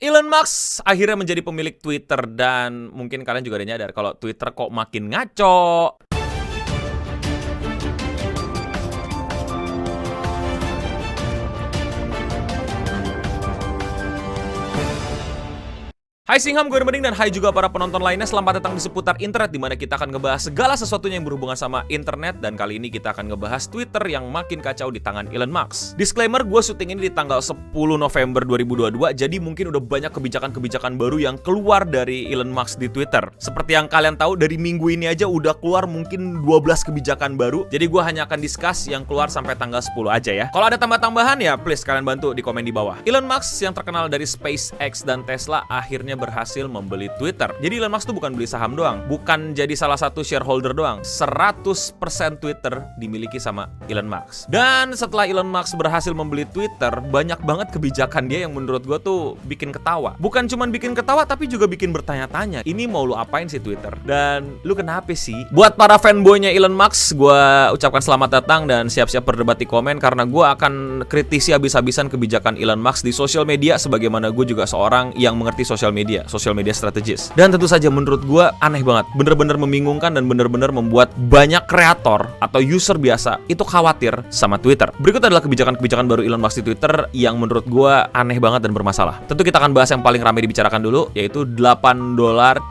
Elon Musk akhirnya menjadi pemilik Twitter dan mungkin kalian juga udah nyadar kalau Twitter kok makin ngaco. Hai Singham, gue Mending dan hai juga para penonton lainnya. Selamat datang di Seputar Internet, dimana kita akan ngebahas segala sesuatunya yang berhubungan sama internet. Dan kali ini kita akan ngebahas Twitter yang makin kacau di tangan Elon Musk. Disclaimer, gue syuting ini di tanggal 10 November 2022. Jadi mungkin udah banyak kebijakan-kebijakan baru yang keluar dari Elon Musk di Twitter. Seperti yang kalian tahu, dari minggu ini aja udah keluar mungkin 12 kebijakan baru. Jadi gue hanya akan discuss yang keluar sampai tanggal 10 aja ya. Kalau ada tambah-tambahan ya please kalian bantu di komen di bawah. Elon Musk yang terkenal dari SpaceX dan Tesla akhirnya berhasil membeli Twitter. Jadi Elon Musk tuh bukan beli saham doang, bukan jadi salah satu shareholder doang. 100% Twitter dimiliki sama Elon Musk. Dan setelah Elon Musk berhasil membeli Twitter, banyak banget kebijakan dia yang menurut gue tuh bikin ketawa. Bukan cuman bikin ketawa, tapi juga bikin bertanya-tanya. Ini mau lu apain sih Twitter? Dan lu kenapa sih? Buat para fanboynya Elon Musk, gue ucapkan selamat datang dan siap-siap berdebat di komen karena gue akan kritisi habis-habisan kebijakan Elon Musk di sosial media, sebagaimana gue juga seorang yang mengerti sosial media strategis. Dan tentu saja menurut gue aneh banget, bener-bener membingungkan dan bener-bener membuat banyak kreator atau user biasa itu khawatir sama Twitter. Berikut adalah kebijakan-kebijakan baru Elon Musk di Twitter yang menurut gue aneh banget dan bermasalah. Tentu kita akan bahas yang paling ramai dibicarakan dulu, yaitu $8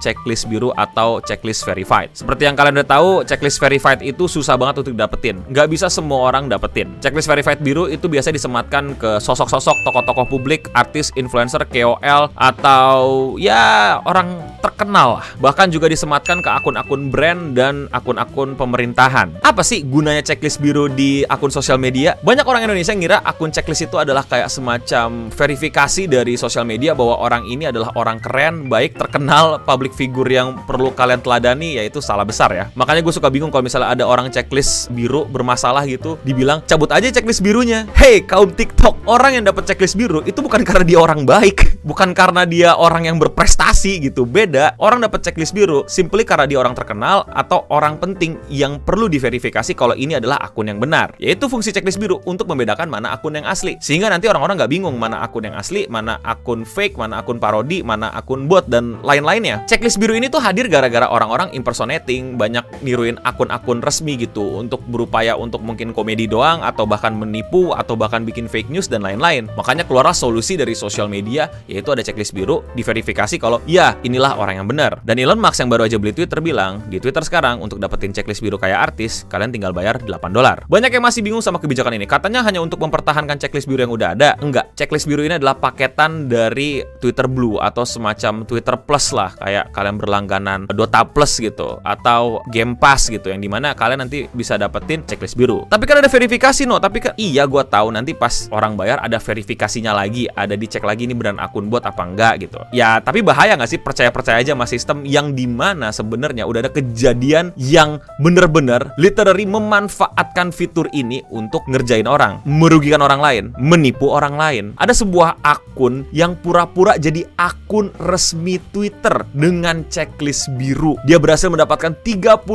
checklist biru atau checklist verified. Seperti yang kalian udah tahu, checklist verified itu susah banget untuk dapetin. Nggak bisa semua orang dapetin. Checklist verified biru itu biasa disematkan ke sosok-sosok tokoh-tokoh publik, artis, influencer, KOL, atau ya orang terkenal lah. Bahkan juga disematkan ke akun-akun brand dan akun-akun pemerintahan. Apa sih gunanya checklist biru di akun sosial media? Banyak orang Indonesia ngira akun checklist itu adalah kayak semacam verifikasi dari sosial media bahwa orang ini adalah orang keren, baik, terkenal, public figure yang perlu kalian teladani, yaitu salah besar ya. Makanya gue suka bingung kalau misalnya ada orang checklist biru bermasalah gitu, dibilang cabut aja checklist birunya. Hey kaum TikTok, orang yang dapat checklist biru itu bukan karena dia orang baik, bukan karena dia orang yang berprestasi gitu. Beda, orang dapat checklist biru simply karena dia orang terkenal atau orang penting yang perlu diverifikasi kalau ini adalah akun yang benar. Yaitu fungsi checklist biru untuk membedakan mana akun yang asli. Sehingga nanti orang-orang nggak bingung mana akun yang asli, mana akun fake, mana akun parodi, mana akun bot, dan lain-lainnya. Checklist biru ini tuh hadir gara-gara orang-orang impersonating, banyak niruin akun-akun resmi gitu untuk berupaya untuk mungkin komedi doang, atau bahkan menipu, atau bahkan bikin fake news dan lain-lain. Makanya keluarlah solusi dari sosial media, yaitu ada checklist biru, diverifikasi kalau ya inilah orang yang benar. Dan Elon Musk yang baru aja beli Twitter bilang, di Twitter sekarang untuk dapetin checklist biru kayak artis, kalian tinggal bayar $8. Banyak yang masih bingung sama kebijakan ini. Katanya hanya untuk mempertahankan checklist biru yang udah ada. Enggak, checklist biru ini adalah paketan dari Twitter Blue atau semacam Twitter Plus lah, kayak kalian berlangganan Dota Plus gitu atau Game Pass gitu, yang dimana kalian nanti bisa dapetin checklist biru. Tapi kan ada verifikasi tapi kan iya gue tahu nanti pas orang bayar ada verifikasinya lagi, ada dicek lagi ini beneran akun bot apa enggak gitu. Ya tapi bahaya nggak sih percaya aja sama sistem yang dimana sebenarnya udah ada kejadian yang bener-bener literally memanfaatkan fitur ini untuk ngerjain orang, merugikan orang lain, menipu orang lain. Ada sebuah akun yang pura-pura jadi akun resmi Twitter dengan checklist biru. Dia berhasil mendapatkan 35.000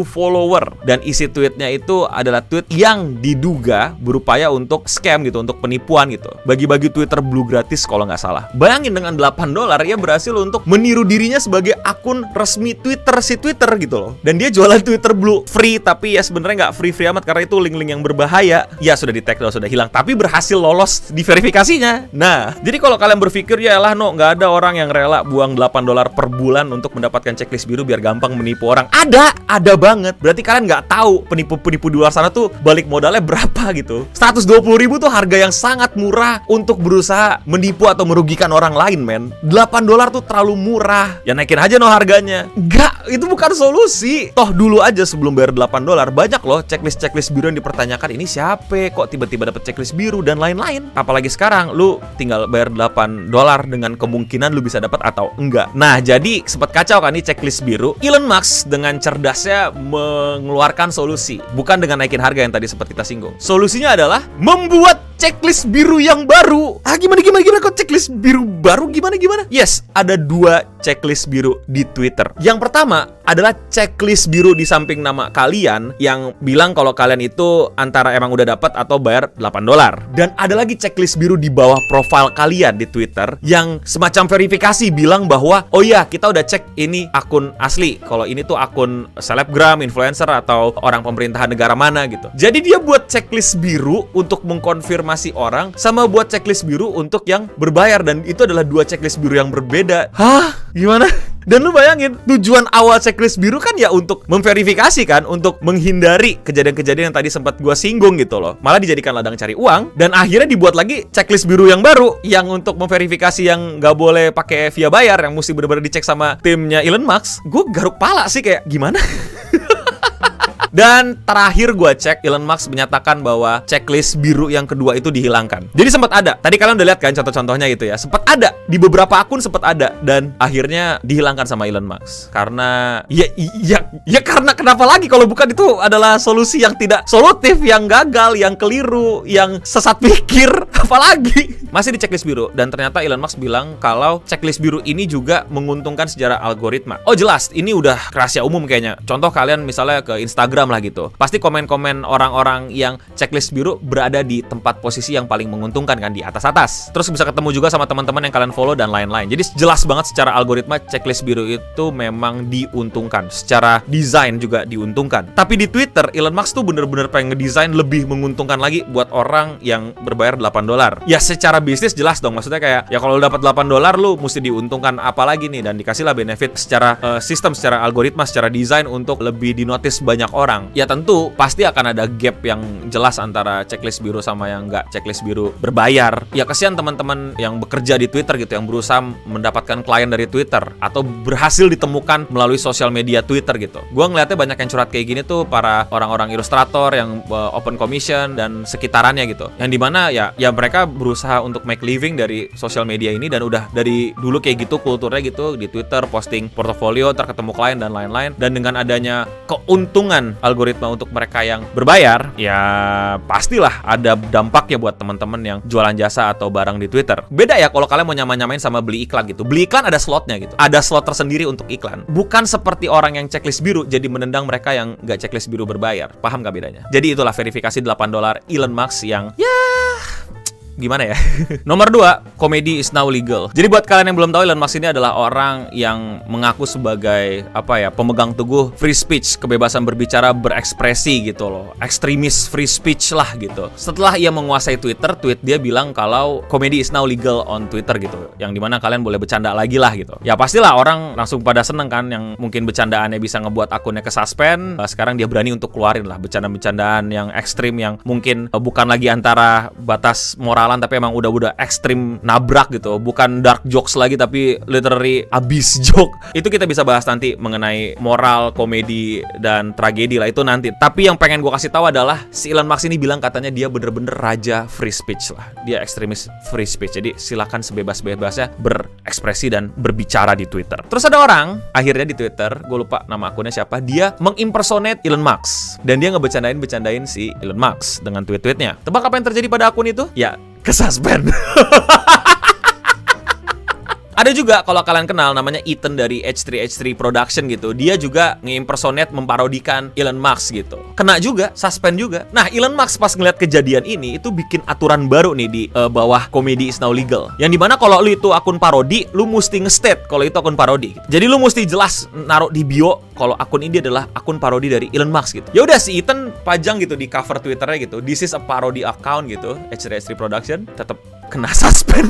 follower dan isi tweetnya itu adalah tweet yang diduga berupaya untuk scam gitu, untuk penipuan gitu. Bagi-bagi Twitter Blue gratis kalau nggak salah. Bayangin dengan $8 ia berhasil untuk meniru dirinya sebagai akun resmi Twitter si Twitter gitu loh. Dan dia jualan Twitter Blue free, tapi ya sebenarnya nggak free amat karena itu link-link yang berbahaya. Ya sudah di-tag sudah hilang, tapi berhasil lolos di verifikasinya. Nah, jadi kalau kalian berpikir ya lah nggak ada orang yang rela buang $8 per bulan untuk mendapatkan checklist biru biar gampang menipu orang. Ada banget. Berarti kalian nggak tahu penipu-penipu di luar sana tuh balik modalnya berapa gitu. 120.000 tuh harga yang sangat murah untuk berusaha menipu atau merugikan orang lain, men. $8 tuh terlalu murah. Ya naikin aja harganya. Enggak, itu bukan solusi. Toh dulu aja sebelum bayar $8 banyak loh checklist biru yang dipertanyakan, ini siapa kok tiba-tiba dapat checklist biru dan lain-lain. Apalagi sekarang lu tinggal bayar $8 dengan kemungkinan lu bisa dapat atau enggak. Nah, jadi sempat kacau kan nih checklist biru. Elon Musk dengan cerdasnya mengeluarkan solusi, bukan dengan naikin harga yang tadi sempat kita singgung. Solusinya adalah membuat checklist biru yang baru. Gimana kok checklist biru baru gimana? Yes, ada 2 checklist biru di Twitter. Yang pertama adalah checklist biru di samping nama kalian yang bilang kalau kalian itu antara emang udah dapat atau bayar $8. Dan ada lagi checklist biru di bawah profile kalian di Twitter yang semacam verifikasi bilang bahwa oh iya, kita udah cek ini akun asli. Kalau ini tuh akun selebgram, influencer atau orang pemerintahan negara mana gitu. Jadi dia buat checklist biru untuk mengkonfirmasi orang sama buat checklist biru untuk yang berbayar, dan itu adalah dua checklist biru yang berbeda. Hah? Gimana? Dan lu bayangin, tujuan awal checklist biru kan ya untuk memverifikasi kan, untuk menghindari kejadian-kejadian yang tadi sempat gua singgung gitu loh. Malah dijadikan ladang cari uang, dan akhirnya dibuat lagi checklist biru yang baru yang untuk memverifikasi yang nggak boleh pakai via bayar, yang mesti benar-benar dicek sama timnya Elon Musk. Gue garuk pala sih, kayak gimana? Dan terakhir gue cek, Elon Musk menyatakan bahwa checklist biru yang kedua itu dihilangkan. Jadi sempat ada. Tadi kalian udah lihat kan contoh-contohnya gitu ya. Sempat ada. Di beberapa akun sempat ada. Dan akhirnya dihilangkan sama Elon Musk. Karena ya karena kenapa lagi kalau bukan itu adalah solusi yang tidak solutif, yang gagal, yang keliru, yang sesat pikir. Apalagi masih di checklist biru. Dan ternyata Elon Musk bilang kalau checklist biru ini juga menguntungkan secara algoritma. Oh jelas, ini udah rahasia umum kayaknya. Contoh kalian misalnya ke Instagram lah gitu, pasti komen-komen orang-orang yang checklist biru berada di tempat posisi yang paling menguntungkan kan, di atas-atas. Terus bisa ketemu juga sama teman-teman yang kalian follow dan lain-lain. Jadi jelas banget secara algoritma checklist biru itu memang diuntungkan. Secara desain juga diuntungkan. Tapi di Twitter, Elon Musk tuh bener-bener pengen ngedesain lebih menguntungkan lagi buat orang yang berbayar $8. Ya secara bisnis jelas dong, maksudnya kayak ya kalau lu dapat $8 lu mesti diuntungkan apa lagi nih, dan dikasihlah benefit secara sistem, secara algoritma, secara desain untuk lebih dinotis banyak orang. Ya tentu pasti akan ada gap yang jelas antara checklist biru sama yang nggak checklist biru berbayar. Ya kasihan teman-teman yang bekerja di Twitter gitu, yang berusaha mendapatkan klien dari Twitter atau berhasil ditemukan melalui sosial media Twitter gitu. Gua ngeliatnya banyak yang curhat kayak gini tuh para orang-orang ilustrator yang open commission dan sekitarannya gitu. Yang dimana ya mereka berusaha untuk make living dari sosial media ini, dan udah dari dulu kayak gitu kulturnya gitu di Twitter, posting portofolio, terketemu klien dan lain-lain. Dan dengan adanya keuntungan algoritma untuk mereka yang berbayar, ya pastilah ada dampaknya buat teman-teman yang jualan jasa atau barang di Twitter. Beda ya kalau kalian mau nyamain sama beli iklan gitu. Beli iklan ada slotnya gitu. Ada slot tersendiri untuk iklan. Bukan seperti orang yang checklist biru jadi menendang mereka yang nggak checklist biru berbayar. Paham nggak bedanya? Jadi itulah verifikasi $8 Elon Musk yang gimana ya? Nomor 2, comedy is now legal. Jadi buat kalian yang belum tahu, Elon Musk ini adalah orang yang mengaku sebagai pemegang teguh free speech, kebebasan berbicara, berekspresi gitu loh. Ekstremis free speech lah gitu. Setelah ia menguasai Twitter, tweet dia bilang kalau comedy is now legal on Twitter gitu. Yang dimana kalian boleh bercanda lagi lah gitu. Ya pastilah orang langsung pada seneng kan, yang mungkin bercandaannya bisa ngebuat akunnya kesuspend. Sekarang dia berani untuk keluarin lah bercandaan-bercandaan yang ekstrim, yang mungkin bukan lagi antara batas moral, tapi emang udah ekstrim nabrak gitu. Bukan dark jokes lagi, tapi literally abis joke. Itu kita bisa bahas nanti mengenai moral, komedi, dan tragedi lah, itu nanti. Tapi yang pengen gue kasih tahu adalah si Elon Musk ini bilang katanya dia bener-bener raja free speech lah. Dia ekstremis free speech. Jadi silakan sebebas-bebasnya berekspresi dan berbicara di Twitter. Terus ada orang akhirnya di Twitter, gue lupa nama akunnya siapa, dia mengimpersonate Elon Musk. Dan dia ngebecandain si Elon Musk dengan tweet-tweetnya. Tebak apa yang terjadi pada akun itu? Ya, kesuspend. Ada juga kalau kalian kenal namanya Ethan dari H3H3 Production gitu. Dia juga nge-impersonate, memparodikan Elon Musk gitu. Kena juga, suspend juga. Nah, Elon Musk pas ngeliat kejadian ini itu bikin aturan baru nih di bawah comedy is now legal. Yang dimana kalau lu itu akun parodi, lu mesti nge-state kalau itu akun parodi. Jadi lu mesti jelas naruh di bio kalau akun ini adalah akun parodi dari Elon Musk gitu. Ya udah, si Ethan pajang gitu di cover Twitternya gitu. This is a parody account gitu, H3H3 Production. Tetap kena suspend.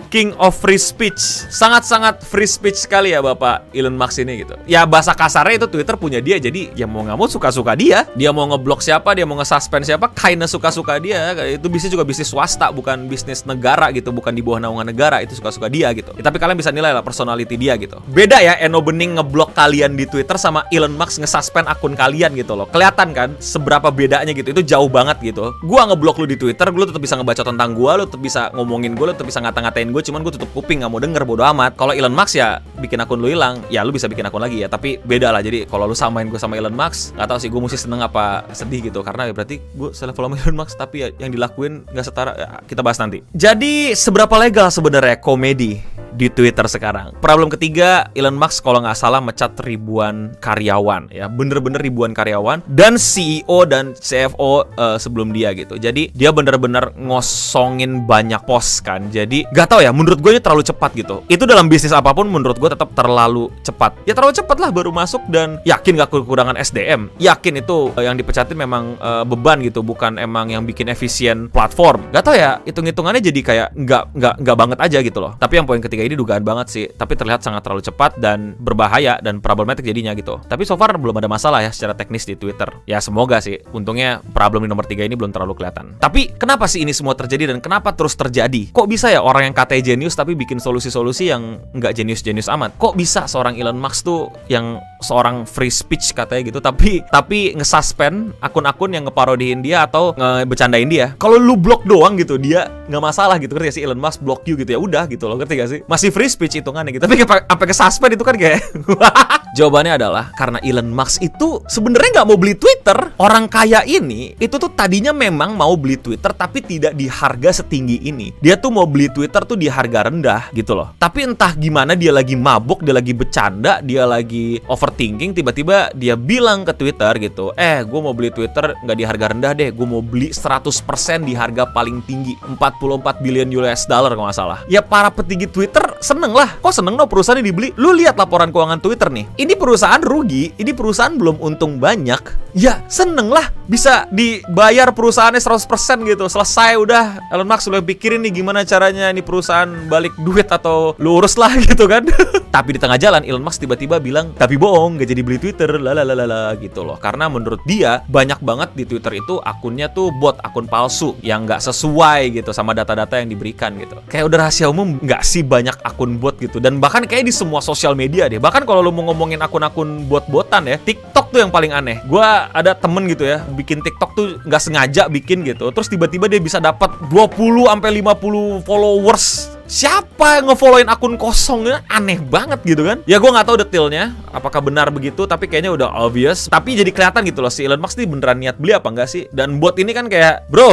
King of free speech. Sangat-sangat free speech sekali ya Bapak Elon Musk ini gitu. Ya bahasa kasarnya itu Twitter punya dia, jadi ya mau nggak mau suka-suka dia. Dia mau ngeblok siapa, dia mau nge-suspend siapa, kinda suka-suka dia. Itu bisnis juga bisnis swasta, bukan bisnis negara gitu, bukan di bawah naungan negara. Itu suka-suka dia gitu. Ya, tapi kalian bisa nilai lah personality dia gitu. Beda ya Eno Bening ngeblok kalian di Twitter sama Elon Musk nge-suspend akun kalian gitu loh. Kelihatan kan seberapa bedanya gitu. Itu jauh banget gitu. Gua ngeblok lu di Twitter, lu tetap bisa ngebaca tentang gua, lu tetap bisa ngomongin gua, lu tetap bisa ngata-ngatain gua, cuman gue tutup kuping, nggak mau denger, bodo amat. Kalau Elon Musk ya bikin akun lu hilang, ya lu bisa bikin akun lagi ya, tapi beda lah. Jadi kalau lu samain gue sama Elon Musk, nggak tahu sih gue mesti seneng apa sedih gitu, karena ya berarti gue selevel sama Elon Musk, tapi ya yang dilakuin nggak setara. Ya, kita bahas nanti. Jadi seberapa legal sebenarnya komedi di Twitter sekarang. Problem ketiga, Elon Musk kalau nggak salah mecat ribuan karyawan ya, bener-bener ribuan karyawan dan CEO dan CFO sebelum dia gitu. Jadi dia bener-bener ngosongin banyak pos kan. Jadi nggak tahu ya, menurut gue ini terlalu cepat gitu. Itu dalam bisnis apapun menurut gue tetap terlalu cepat. Ya terlalu cepat lah baru masuk, dan yakin gak kekurangan SDM. Yakin itu yang dipecatin memang beban gitu, bukan emang yang bikin efisien platform. Gak tau ya, hitung-hitungannya jadi kayak nggak banget aja gitu loh. Tapi yang poin ketiga ini dugaan banget sih. Tapi terlihat sangat terlalu cepat dan berbahaya dan problematik jadinya gitu. Tapi so far belum ada masalah ya secara teknis di Twitter. Ya semoga sih. Untungnya problem di nomor 3 ini belum terlalu kelihatan. Tapi kenapa sih ini semua terjadi dan kenapa terus terjadi? Kok bisa ya orang yang katanya jenius tapi bikin solusi-solusi yang nggak jenius-jenius amat? Kok bisa seorang Elon Musk tuh yang seorang free speech katanya gitu, tapi nge-suspend akun-akun yang ngeparodiin dia atau ngebecandain dia? Kalau lu blok doang gitu, dia nggak masalah gitu, ngerti gak sih? Elon Musk block you gitu, ya udah gitu loh, ngerti gak sih? Masih free speech hitungannya gitu. Tapi sampai ke-suspend itu kan kayak jawabannya adalah karena Elon Musk itu sebenarnya nggak mau beli Twitter. Orang kaya ini itu tuh tadinya memang mau beli Twitter tapi tidak di harga setinggi ini. Dia tuh mau beli Twitter tuh di harga rendah gitu loh. Tapi entah gimana dia lagi mabuk, dia lagi bercanda, dia lagi overthinking, tiba-tiba dia bilang ke Twitter gitu, gue mau beli Twitter nggak di harga rendah deh, gue mau beli 100% di harga paling tinggi, 44 billion US dollar kalau nggak salah. Ya para petinggi Twitter seneng lah. Kok seneng no perusahaan ini dibeli? Lu lihat laporan keuangan Twitter nih. Ini perusahaan rugi, ini perusahaan belum untung banyak. Ya seneng lah, bisa dibayar perusahaannya 100% gitu. Selesai udah, Elon Musk udah pikirin nih gimana caranya ini perusahaan balik duit atau lu urus lah gitu kan. Tapi di tengah jalan Elon Musk tiba-tiba bilang, tapi bohong, gak jadi beli Twitter, lalalala gitu loh. Karena menurut dia banyak banget di Twitter itu akunnya tuh bot, akun palsu yang nggak sesuai gitu sama data-data yang diberikan gitu. Kayak udah rahasia umum nggak sih banyak akun bot gitu. Dan bahkan kayak di semua sosial media deh. Bahkan kalau lu mau ngomongin akun-akun bot-botan ya, TikTok tuh yang paling aneh. Gua ada temen gitu ya, bikin TikTok tuh nggak sengaja bikin gitu. Terus tiba-tiba dia bisa dapat 20-50 followers. Siapa yang ngefollowin akun kosongnya? Aneh banget gitu kan. Ya gue gak tahu detailnya apakah benar begitu, tapi kayaknya udah obvious. Tapi jadi kelihatan gitu loh, si Elon Musk nih beneran niat beli apa enggak sih. Dan bot ini kan kayak, bro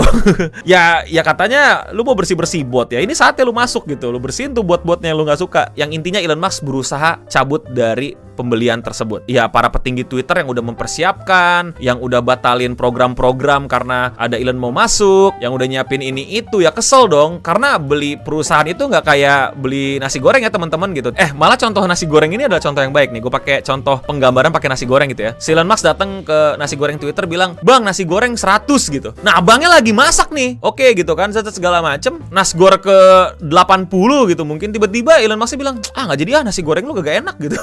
ya katanya lu mau bersih-bersih bot ya, ini saatnya lu masuk gitu. Lu bersihin tuh bot-botnya yang lu gak suka. Yang intinya Elon Musk berusaha cabut dari pembelian tersebut. Ya para petinggi Twitter yang udah mempersiapkan, yang udah batalin program-program karena ada Elon mau masuk, yang udah nyiapin ini itu, ya kesel dong. Karena beli perusahaan itu nggak kayak beli nasi goreng ya teman-teman gitu. Malah contoh nasi goreng ini adalah contoh yang baik nih. Gue pakai contoh penggambaran pakai nasi goreng gitu ya. Si Elon Musk datang ke nasi goreng Twitter bilang, "Bang, nasi goreng 100 gitu." Nah, abangnya lagi masak nih. Oke gitu kan, segala macem. Nasgor ke 80 gitu. Mungkin tiba-tiba Elon Musk bilang, nggak jadi nasi goreng lu gak enak gitu.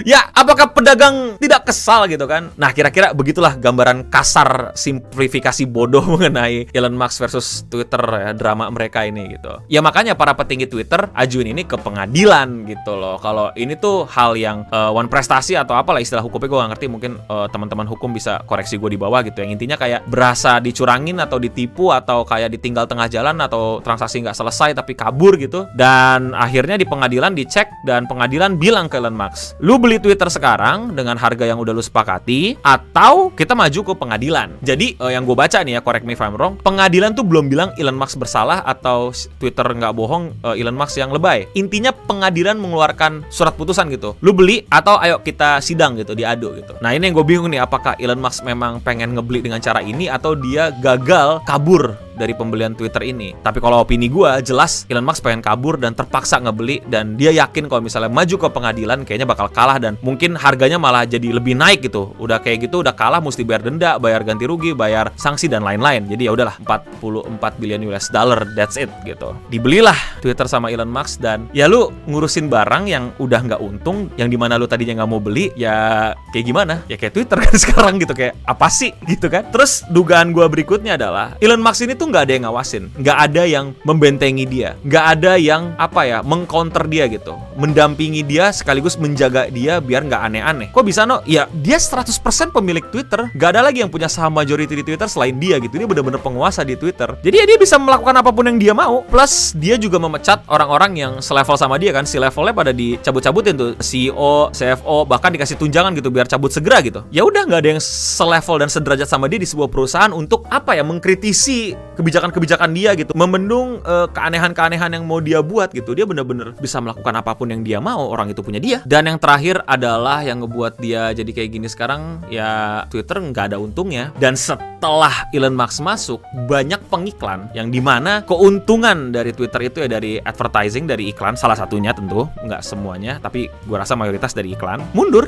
Ya, apakah pedagang tidak kesal gitu kan? Nah, kira-kira begitulah gambaran kasar simplifikasi bodoh mengenai Elon Musk versus Twitter ya, drama mereka ini gitu. Ya makanya para petinggi Twitter ajuin ini ke pengadilan gitu loh. Kalau ini tuh hal yang one prestasi atau apalah istilah hukumnya gue gak ngerti. Mungkin teman-teman hukum bisa koreksi gue di bawah gitu. Yang intinya kayak berasa dicurangin atau ditipu atau kayak ditinggal tengah jalan atau transaksi nggak selesai tapi kabur gitu. Dan akhirnya di pengadilan dicek dan pengadilan bilang ke Elon Musk, lu beli Twitter sekarang dengan harga yang udah lu sepakati atau kita maju ke pengadilan. Jadi yang gue baca nih ya, correct me if I'm wrong, pengadilan tuh belum bilang Elon Musk bersalah atau Twitter nggak bohong, Elon Musk yang lebay. Intinya pengadilan mengeluarkan surat putusan gitu, lu beli atau ayo kita sidang gitu, diadu gitu. Nah ini yang gue bingung nih, apakah Elon Musk memang pengen ngebeli dengan cara ini atau dia gagal kabur dari pembelian Twitter ini. Tapi kalau opini gue, jelas Elon Musk pengen kabur dan terpaksa ngebeli, dan dia yakin kalau misalnya maju ke pengadilan kayaknya bakal kalah dan mungkin harganya malah jadi lebih naik gitu. Udah kayak gitu udah kalah mesti bayar denda, bayar ganti rugi, bayar sanksi dan lain-lain. Jadi ya udahlah, 44 billion US dollar, that's it gitu. Dibelilah Twitter sama Elon Musk, dan ya lu ngurusin barang yang udah nggak untung, yang dimana lu tadinya nggak mau beli, ya kayak gimana? Ya kayak Twitter kan sekarang gitu, kayak apa sih gitu kan. Terus dugaan gue berikutnya adalah Elon Musk ini tuh nggak ada yang ngawasin, nggak ada yang membentengi dia, nggak ada yang mengcounter dia gitu, mendampingi dia sekaligus menjaga dia biar nggak aneh-aneh. Kok bisa no? Ya dia 100% pemilik Twitter, nggak ada lagi yang punya saham majority di Twitter selain dia gitu. Dia benar-benar penguasa di Twitter. Jadi ya dia bisa melakukan apapun yang dia mau. Plus dia juga memecat orang-orang yang selevel sama dia kan, si levelnya pada dicabut-cabutin tuh, CEO, CFO, bahkan dikasih tunjangan gitu biar cabut segera gitu. Ya udah, nggak ada yang selevel dan sederajat sama dia di sebuah perusahaan untuk mengkritisi kebijakan-kebijakan dia gitu, membendung keanehan-keanehan yang mau dia buat gitu. Dia bener-bener bisa melakukan apapun yang dia mau, orang itu punya dia. Dan yang terakhir adalah yang ngebuat dia jadi kayak gini sekarang, ya Twitter nggak ada untungnya. Dan setelah Elon Musk masuk, banyak pengiklan yang dimana keuntungan dari Twitter itu ya dari advertising, dari iklan, salah satunya tentu, nggak semuanya, tapi gua rasa mayoritas dari iklan, mundur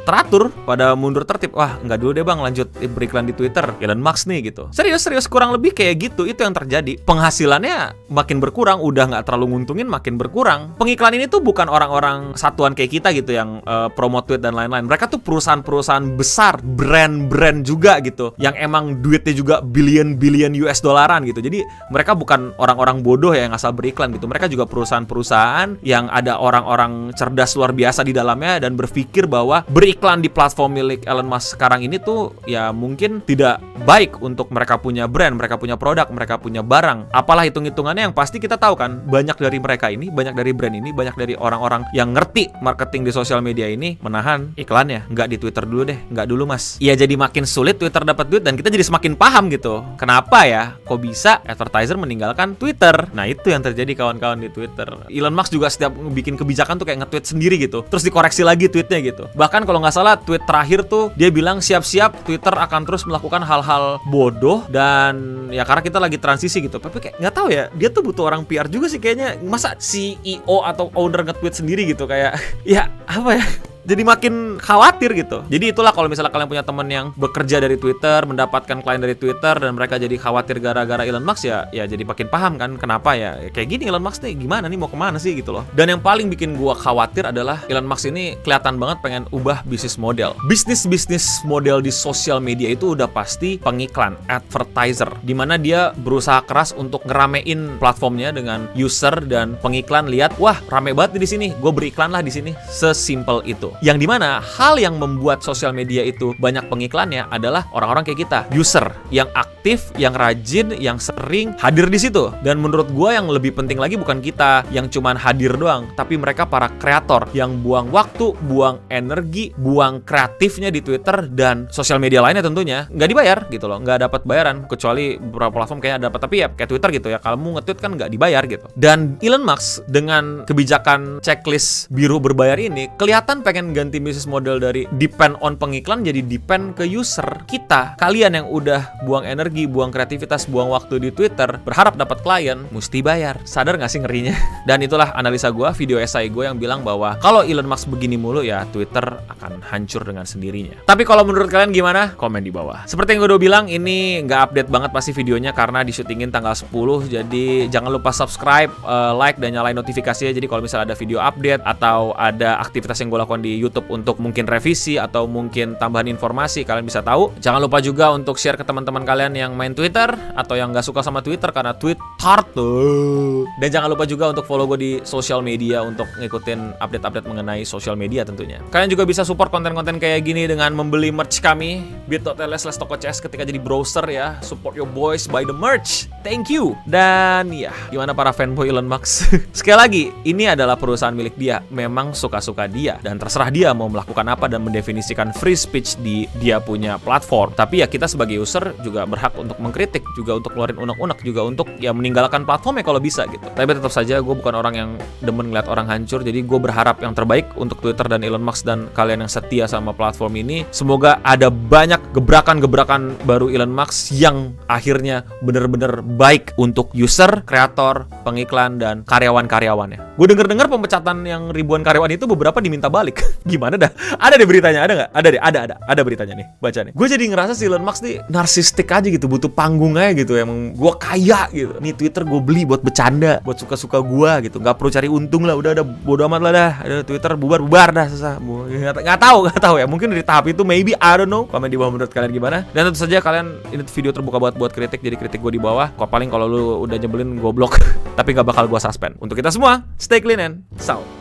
teratur, pada mundur tertib. Wah, nggak dulu deh bang, lanjut beriklan di Twitter, Elon Musk nih gitu. Serius, kurang lebih kayak gitu, itu yang terjadi. Penghasilannya makin berkurang, udah nggak terlalu nguntungin, makin berkurang. Pengiklan ini tuh bukan orang-orang satuan kayak kita gitu yang promote tweet dan lain-lain. Mereka tuh perusahaan-perusahaan besar, brand-brand juga gitu, yang emang duitnya juga billion US dollaran gitu. Jadi mereka bukan orang-orang bodoh ya yang asal beriklan gitu. Mereka juga perusahaan-perusahaan yang ada orang-orang cerdas luar biasa di dalamnya dan berpikir bahwa beriklan di platform milik Elon Musk sekarang ini tuh ya mungkin tidak baik untuk mereka punya brand, mereka punya produk, mereka punya barang. Apalah hitung-hitungannya, yang pasti kita tahu kan, banyak dari mereka ini, banyak dari brand ini, banyak dari orang-orang yang ngerti marketing di sosial media ini menahan iklannya. Nggak di Twitter dulu deh, nggak dulu mas. Iya, jadi makin sulit Twitter dapat duit dan kita jadi semakin paham gitu. Kenapa ya? Kok bisa advertiser meninggalkan Twitter? Nah, itu yang terjadi kawan-kawan di Twitter. Elon Musk juga setiap bikin kebijakan tuh kayak nge-tweet sendiri gitu. Terus dikoreksi lagi tweetnya gitu. Bahkan kalau nggak salah tweet terakhir tuh dia bilang siap-siap Twitter akan terus melakukan hal-hal bodoh dan ya karena kita lagi transisi gitu. Tapi kayak nggak tahu ya, dia tuh butuh orang PR juga sih kayaknya. Masa CEO atau owner nge-tweet sendiri gitu kayak ya apa ya? Jadi makin khawatir gitu. Jadi itulah kalau misalnya kalian punya teman yang bekerja dari Twitter, mendapatkan klien dari Twitter, dan mereka jadi khawatir gara-gara Elon Musk ya jadi makin paham kan kenapa ya. Kayak gini Elon Musk nih gimana nih, mau kemana sih gitu loh. Dan yang paling bikin gua khawatir adalah Elon Musk ini kelihatan banget pengen ubah bisnis model. Bisnis model di sosial media itu udah pasti pengiklan, advertiser, dimana dia berusaha keras untuk ngeramein platformnya dengan user dan pengiklan lihat, wah rame banget di sini, gue beriklan lah di sini. Sesimpel itu. Yang dimana hal yang membuat sosial media itu banyak pengiklannya adalah orang-orang kayak kita, user yang aktif, yang rajin, yang sering hadir di situ. Dan menurut gue yang lebih penting lagi bukan kita yang cuman hadir doang, tapi mereka para kreator yang buang waktu, buang energi, buang kreatifnya di Twitter dan sosial media lainnya tentunya nggak dibayar gitu loh, nggak dapat bayaran, kecuali beberapa platform kayaknya dapat, tapi ya kayak Twitter gitu ya, kalau mau nge-tweet kan nggak dibayar gitu. Dan Elon Musk dengan kebijakan checklist biru berbayar ini kelihatan pengen ganti bisnis model dari depend on pengiklan jadi depend ke user. Kita, kalian yang udah buang energi, buang kreativitas, buang waktu di Twitter berharap dapat klien, mesti bayar. Sadar gak sih ngerinya? Dan itulah analisa gue, video esai gue yang bilang bahwa kalau Elon Musk begini mulu ya Twitter akan hancur dengan sendirinya. Tapi kalau menurut kalian gimana? Komen di bawah. Seperti yang gue udah bilang, ini nggak update banget pasti videonya karena disyutingin tanggal 10. Jadi jangan lupa subscribe, like, dan nyalain notifikasinya. Jadi kalau misalnya ada video update atau ada aktivitas yang gue lakukan di YouTube untuk mungkin revisi atau mungkin tambahan informasi, kalian bisa tahu. Jangan lupa juga untuk share ke teman-teman kalian yang main Twitter atau yang nggak suka sama Twitter karena tweet hard tuh. Dan jangan lupa juga untuk follow gue di sosial media untuk ngikutin update-update mengenai sosial media tentunya. Kalian juga bisa support konten-konten kayak gini dengan membeli merch kami bit.ly/tokocs ketika jadi browser ya. Support your boys by the merch. Thank you. Dan ya, gimana para fanboy Elon Musk? Sekali lagi, ini adalah perusahaan milik dia. Memang suka-suka dia dan terserah dia mau melakukan apa dan mendefinisikan free speech di dia punya platform. Tapi ya kita sebagai user juga berhak untuk mengkritik, juga untuk keluarin unek-unek, juga untuk ya meninggalkan platformnya kalau bisa gitu. Tapi tetap saja gue bukan orang yang demen ngeliat orang hancur, jadi gue berharap yang terbaik untuk Twitter dan Elon Musk dan kalian yang setia sama platform ini. Semoga ada banyak gebrakan-gebrakan baru Elon Musk yang akhirnya bener-bener baik untuk user, kreator, pengiklan, dan karyawan-karyawannya. Gue denger-dengar pemecatan yang ribuan karyawan itu beberapa diminta balik. Gimana dah? Ada deh beritanya, ada nggak? Ada deh, ada beritanya nih, baca nih. Gue jadi ngerasa si Elon Musk nih narsistik aja gitu, butuh panggung aja gitu. Emang gue kaya gitu. Nih Twitter gue beli buat bercanda, buat suka-suka gue gitu. Nggak perlu cari untung lah, udah bodo amat lah dah. Ada Twitter bubar dah, susah. Nggak tahu ya. Mungkin dari tahap itu maybe I don't know. Komen di bawah menurut kalian gimana? Dan tentu saja kalian, ini video terbuka buat kritik, jadi kritik gue di bawah. Kok paling kalau lu udah nyebelin gue blok. Tapi nggak bakal gue suspend. Untuk kita semua, stay clean and sound.